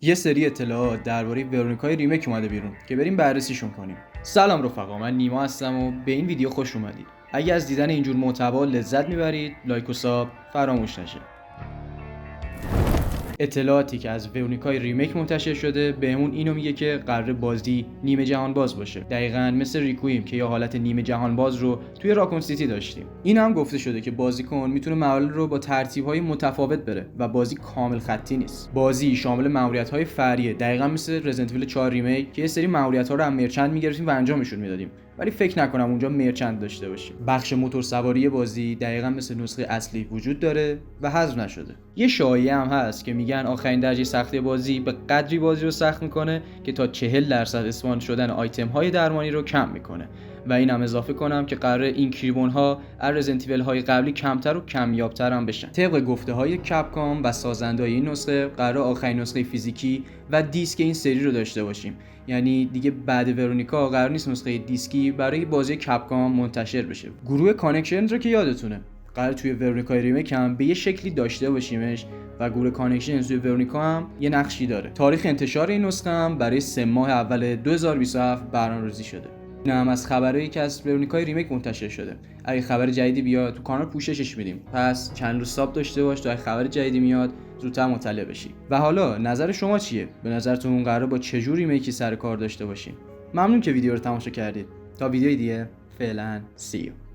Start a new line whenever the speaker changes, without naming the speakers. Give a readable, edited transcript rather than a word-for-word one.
یه سری اطلاعات درباره ورونیکای ریمیک اومده بیرون که بریم بررسیشون کنیم. سلام رفقا، من نیما هستم و به این ویدیو خوش اومدید. اگه از دیدن اینجور محتوا لذت میبرید، لایک و ساب فراموش نشه. اطلاعاتی که از ورونیکای ریمیک منتشر شده بهمون اینو میگه که قراره بازی نیمه جهان باز باشه، دقیقاً مثل ریکویم که یه حالت نیمه جهان باز رو توی راکون سیتی داشتیم. این هم گفته شده که بازیکن میتونه مراحل رو با ترتیب‌های متفاوت بره و بازی کامل خطی نیست. بازی شامل مأموریت‌های فرعیه، دقیقاً مثل رزیدنت ایول 4 ریمیک که یه سری مأموریت‌ها رو هم مرچند می‌گرفتیم و انجامشون میدادیم، ولی فکر نکنم اونجا مرچند داشته باشیم. بخش موتور سواری بازی دقیقاً مثل نسخه اصلی وجود داره و حذف نشده. یه شایعه هم هست که میگن آخرین درجه سختی بازی به قدری بازی رو سخت میکنه که تا 40% اسپان شدن آیتم های درمانی رو کم میکنه. و اینم اضافه کنم که قراره این کریبون ها از رزیدنت ایول های قبلی کمتر و کمیابتر هم بشن. طبق گفته های کپکام و سازندای این نسخه قراره آخرین نسخه فیزیکی و دیسک این سری رو داشته باشیم. یعنی دیگه بعد ورونیکا قرار نیست نسخه دیسکی برای بازی کپکام منتشر بشه. گروه کانکشن رو که یادتونه قرار توی ورونیکای ریمیک هم به یه شکلی داشته باشیمش و گروه کانکشن توی ورونیکا هم یه نقشی داره. تاریخ انتشار این نسخه هم برای 3 ماه اول 2027 برنامه‌ریزی شده. این هم از خبرایی که از ورونیکای ریمیک منتشر شده. اگه خبر جدیدی بیاد تو کانال پوششش میدیم، پس چند روز ساب داشته باش تا اگه خبر جدیدی میاد زودتر مطلع بشی. و حالا نظر شما چیه؟ به نظرتون قراره با چه جور ریمیکی سر کار داشته باشیم؟ ممنون که ویدیو رو تماشا کردید. تا ویدیوی دیگه، فعلا see you.